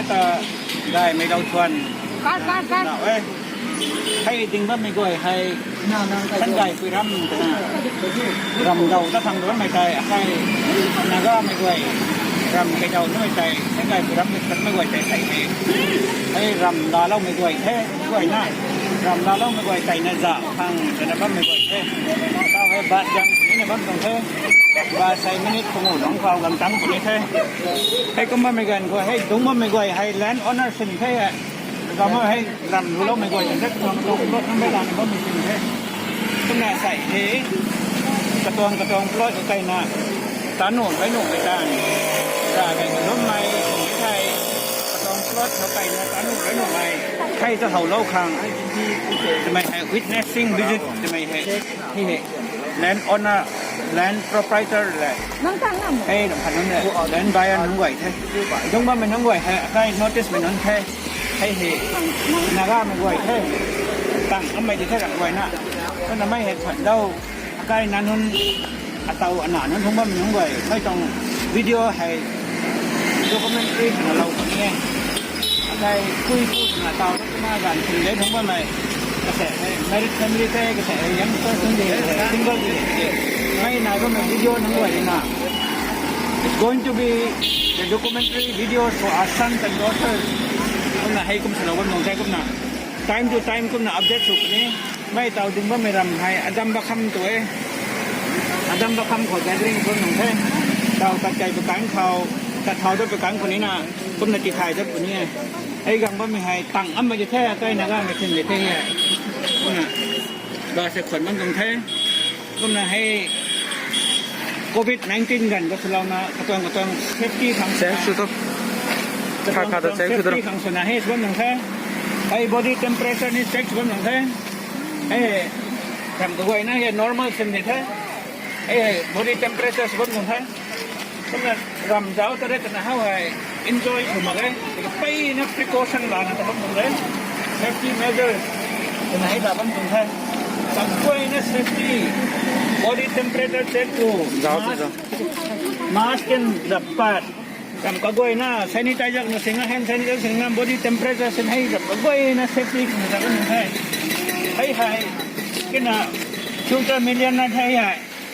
ta gai mấy đầu chuan nào ấy hay tình bắt mấy người hay Sangaipuiram Rongmei đầu ta thằng đó mấy tay hay naga mấy người rầm cái đầu nó mấy tay Sangaipuiram mấy người tay tay hay rầm đào lâu mấy người thế người na rầm đào lâu mấy người tay na dạo thằng để nó bắt mấy người thế tao hay bạn chẳng những này bắt đồng thế và say minute không ngủ đóng vào gần trắng của như thế hay có mấy người của hay đúng mấy người hay land ownership thế rồi mới hay làm lâu mấy người rất là lâu nó mới làm có mình thế cái nàyใส่thếกระตองปล่อยไก่น่ะตาหนุ่มไว้หนุ่มไก่ตาไก่รถไม้ใช่กระตองปล่อยเขาไก่น่ะตาหนุ่มไว้หนุ่มไม้ใครจะเห่าเล่าคางจะไม่ให้ witnessing visit จะไม่ให้ที่เหตุ land owner land proprietor เลยให้สำคัญนั่นแหละ land buyer นั่งไหวแท้ต้องว่ามันนั่งไหวให้ notice มันนั่งแท้ให้เหตุนาก้ามันไหวแท้ตั้งทำไมถึงแค่หลังไหวน่ะก็ทำให้เหตุผลเล่าใกล้นั้นนั้นเตาอันนั้นทั้งหมดมันทั้งหมดไม่ต้องวิดีโอให้ดูคอมเมนต์รีของเราคนนี้ใครคุยพูดถึงเตาแล้วก็มาการถึงได้ทั้งหมดเลยกระแสไม่ได้ทำไม่ได้กระแสยังก็ทั้งเดียวทั้งก็ดีไม่นายก็มีวิดีโอทั้งหมดเลยนะ It's going to be the documentary videos for our sons and daughters ก็น่ะให้กุมสารวัตรน้องใจกุมน่ะ time to time กุมน่ะอัปเดตสุดนี้ไม่เตาดึงว่าไม่รำให้อดัมบักคำตัวเองอดัมบักคำขอใจเรื่องคนหนึ่งแท้เตาตัดใจประกันเขาตัดเท้าด้วยประกันคนนี้น่ะกุมน่ะตีถ่ายด้วยคนนี้ไอ้กังว่าไม่ให้ตั้งอ้ำมาจะแท้ใกล้นะก็ไม่ถึงเลยแท้กุมน่ะบาเสกขนมันตรงแท้กุมน่ะให้โควิด-19 กันก็สลาวนะกระตองเซฟตี้ของแสงสุดขาดแสงสุดของสนาให้ส่วนหนึ่งแท้ไอ้ body temperature นี่เช็คส่วนหนึ่งแท้ไอ้ทำตัวไว้นะไอ้ normal สิ่งนี้แท้ไอ้ body temperature ส่วนหนึ่งแท้สำหรับรำเจ้าจะได้กันนะฮะไอ้ enjoy ถูกไหมไปนัก precaution หลานนะทั้งหมดเลย safety measures จะให้แบบนั้นตรงแท้สังเกตนะ safety body temperature check ดู mask กันดับปัดทำก็ด้วยนะ sanitizer นะสิ่งนั้น hand sanitizer สิ่งนั้น body temperature สิ่งให้ดับก็ด้วยนะ safety นะแต่ก็ไม่ใช่ให้กินนะ future million นะใช่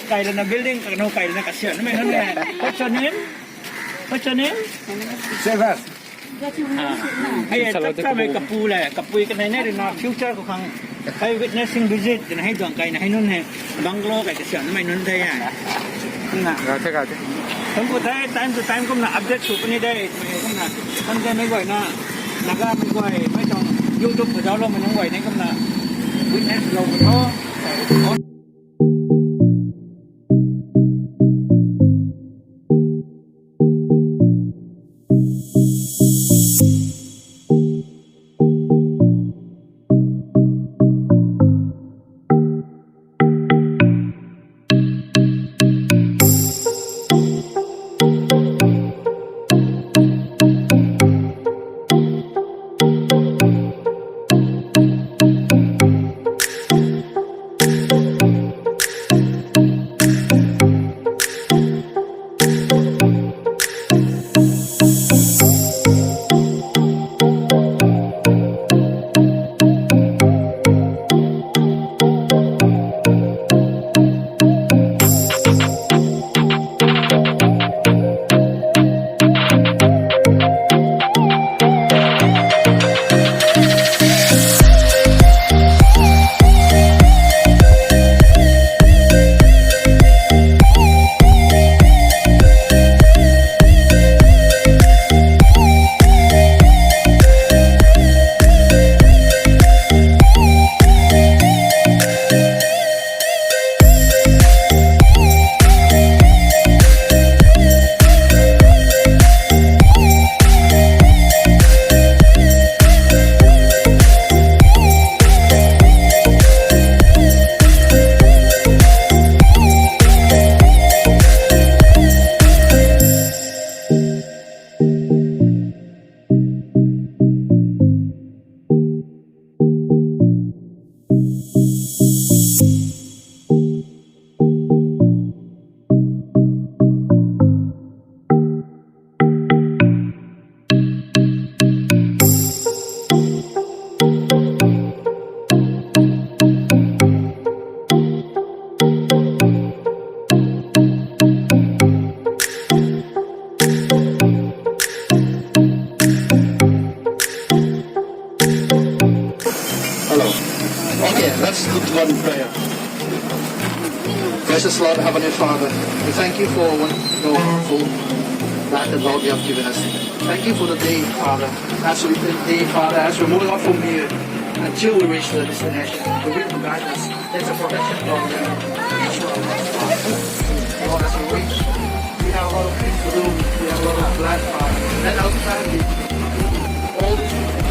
ไก่แล้วนะ building กับเราไก่แล้วนะกระเสียนไม่นั่นแหละ what's your name Sever ให้จับจ้าไปกับปูแหละกับปูกันในนี้เลยนะ future ของให้ witnessing visit จะให้ดวงไก่นะให้นุ่นให้บังโลไก่กระเสียนไม่นุ่นได้ยังนะทั้งหมดได้ time to time ก็นะอัปเดตสุดนี้ได้ก็นะมันจะไม่ไหวนะนักการไม่ไหวไม่ต้อง YouTube ของเราไม่ต้องไหวนี่ก็นะ witness เราก็ท้อ God in prayer. Gracious Lord, Heavenly Father, we thank you for that Lord you have given us. Thank you for the day, Father. As we're moving on from here until we reach the destination, we will guide us. There's a protection of each one of us, Father. Lord, as we reach, we have a lot of things to do. We have a lot of plans, Father. Let our family, all these people,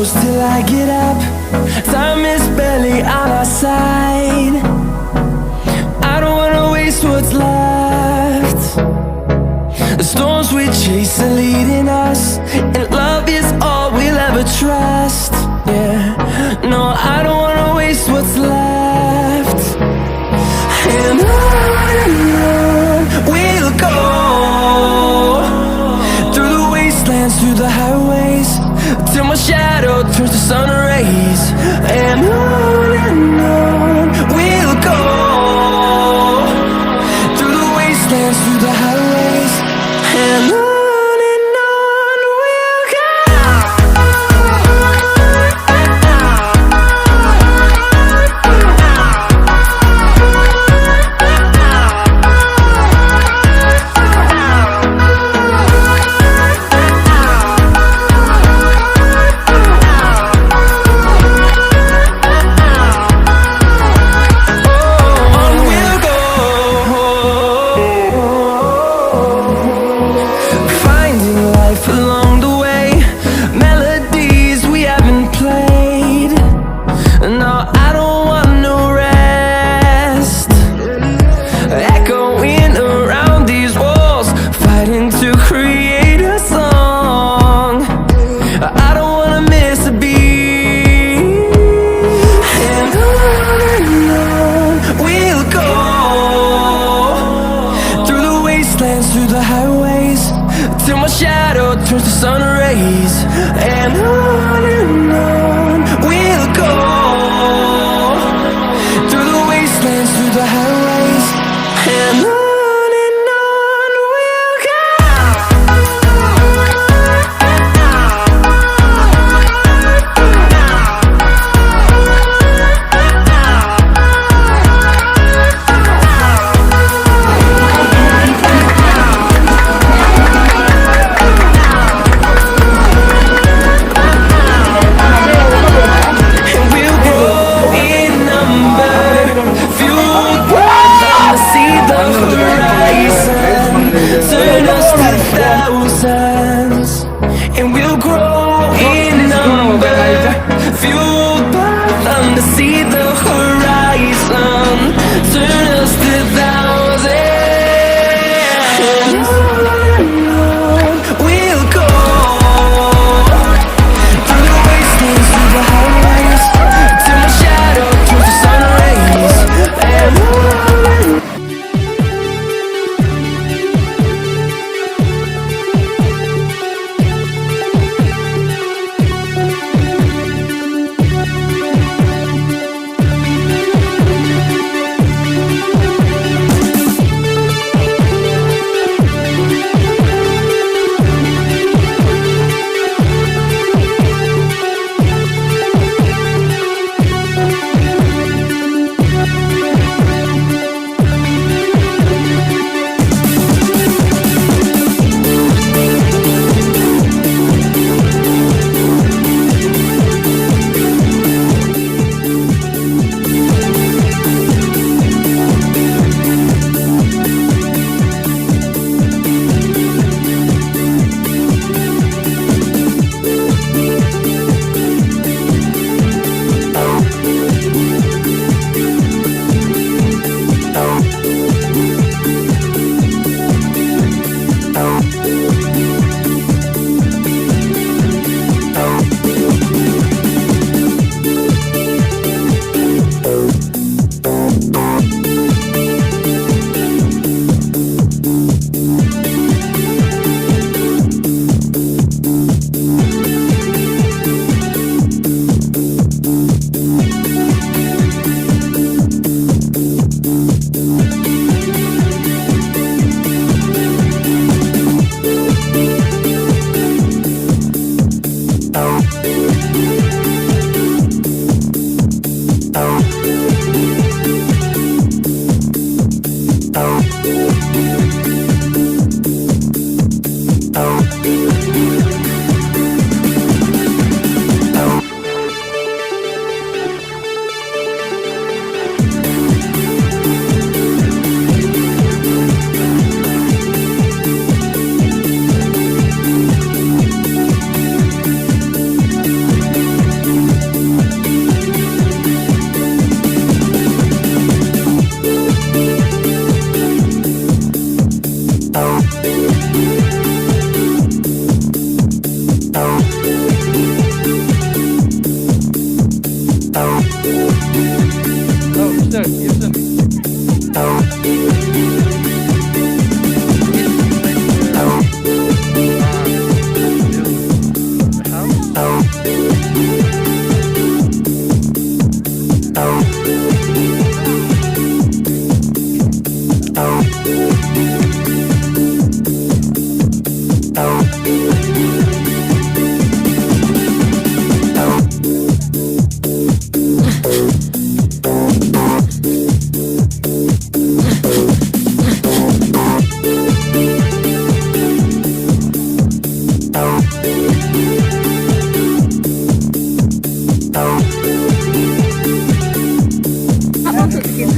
till I get up. Time is barely on our side. I don't wanna waste what's left. The storms we chase are leading us, and love is all we'll ever trust. Yeah, no, I don't wanna waste what's left. And on we'll go, through the wastelands, through the highways, till my shadow turns to sun rays. And on we'll go, through the wastelands, through the highways, and on we'll go. Through the highways, till my shadow turns to sun rays. And on we'll go, through the wastelands, through the highways, and on we'll go. Turn us to thousands, and we'll grow in number, fueled by thunder, see the horizon. Turn us to thousands, and on we'll go, through the wastelands, through the highways, till my shadow turns to sun rays. And on.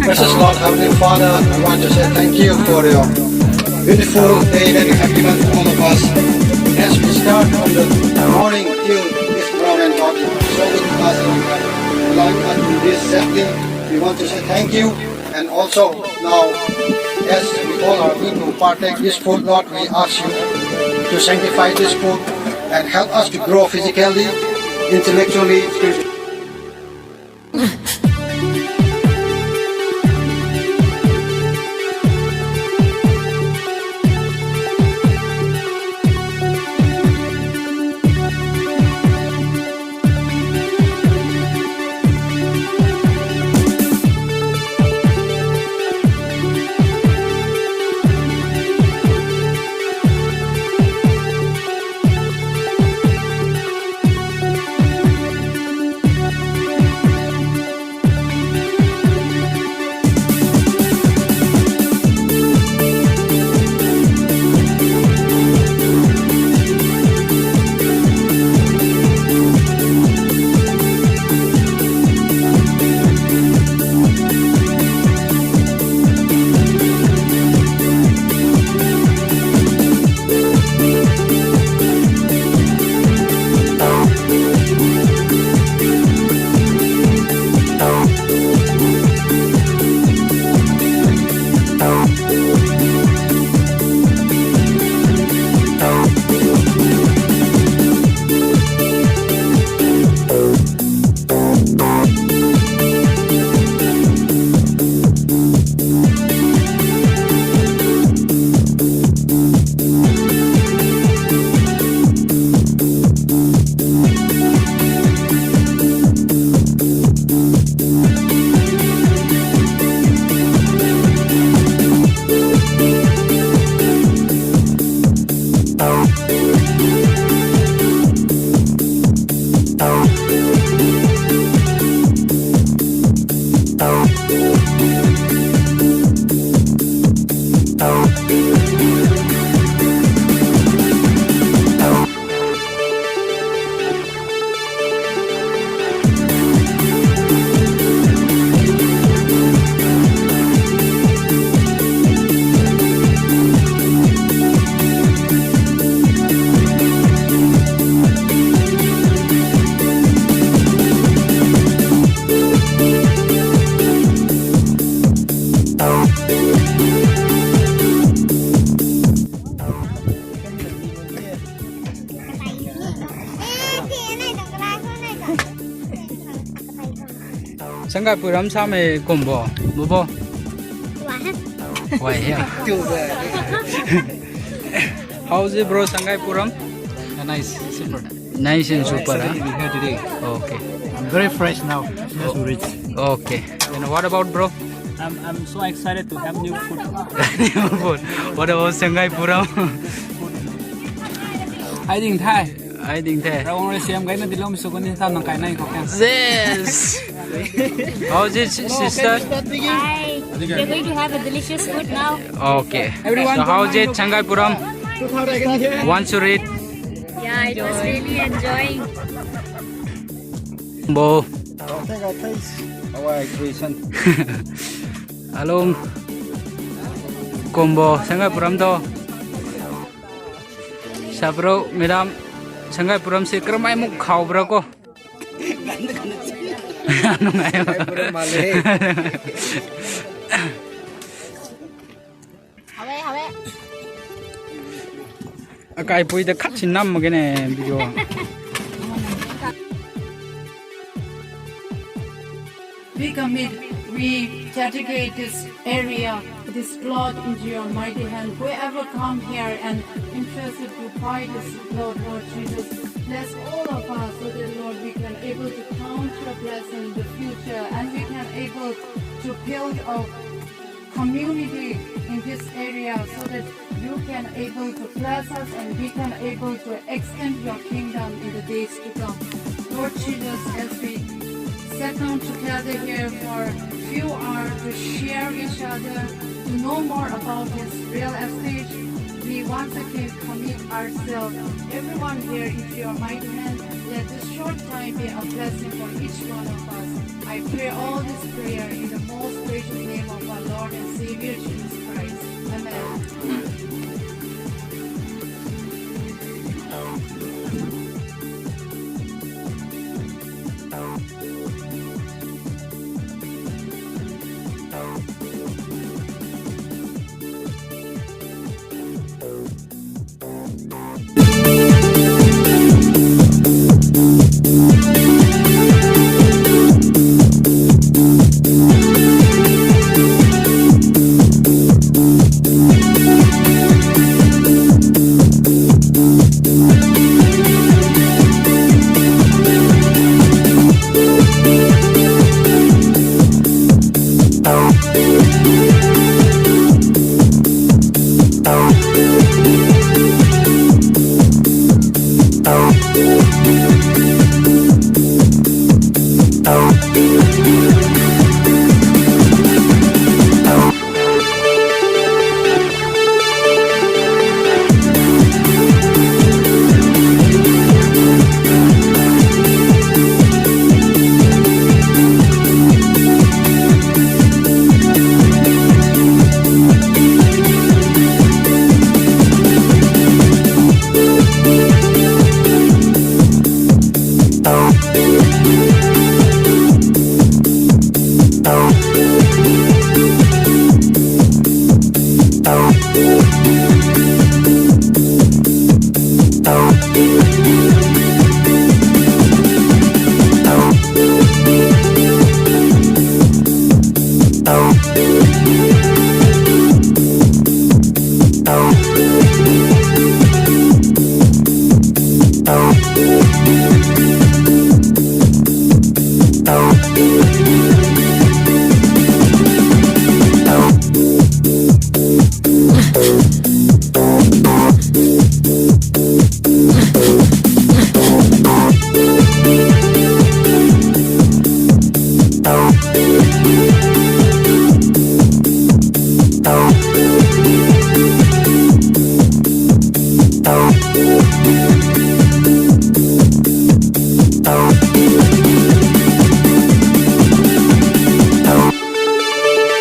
Precious Lord, Heavenly Father, I want to say thank you for your beautiful day that you have given to all of us. As we start from the morning till this moment, God, so good to us and you have allowed us to this setting. We want to say thank you. And also now, as we all are going to partake this food, Lord, we ask you to sanctify this food and help us to grow physically, intellectually, spiritually. Sangaipuiram Same combo, Mubo. Why here? How's it, bro? Sangaipuiram? Nice, super. Nice and super. Excited to be here today. Okay. I'm very fresh now. Just to reach. Okay. And what about, bro? I'm so excited to have new food. What about Sangaipuiram? I think Thai. I think that.เราลองเสียมกันนะที่เราไม่สุกันที่ทำนังไก่ในเขาแค่ Yes. How's it, sister? Hi. We're going to have a delicious food now. Okay. So how's it, Sangaipuram? Want to read? Yeah, it was really enjoying. Bo. Our creation. Along. Combo Sangaipuram to. Sa bro, madam. Sangaipuram si keramai mo khao bro ko. Ano nga yun? Hawe. Akai pui da khatsin nam mo gene video. We commit, we dedicate this area, this plot into your mighty hand. Whoever come here and interested to buy this plot, Lord Jesus, bless all of us so that, Lord, we can able to count your blessing in the future and we can able to build a community in this area so that you can able to bless us and we can able to extend your kingdom in the days to come. Lord Jesus, as we sit down together here for a few hours to share each other, to know more about this real estate, we once again commit ourselves, everyone here into your mighty hand. Let this short time be a blessing for each one of us. I pray all this prayer in the most gracious name of our Lord and Savior Jesus Christ. Amen. Thank you.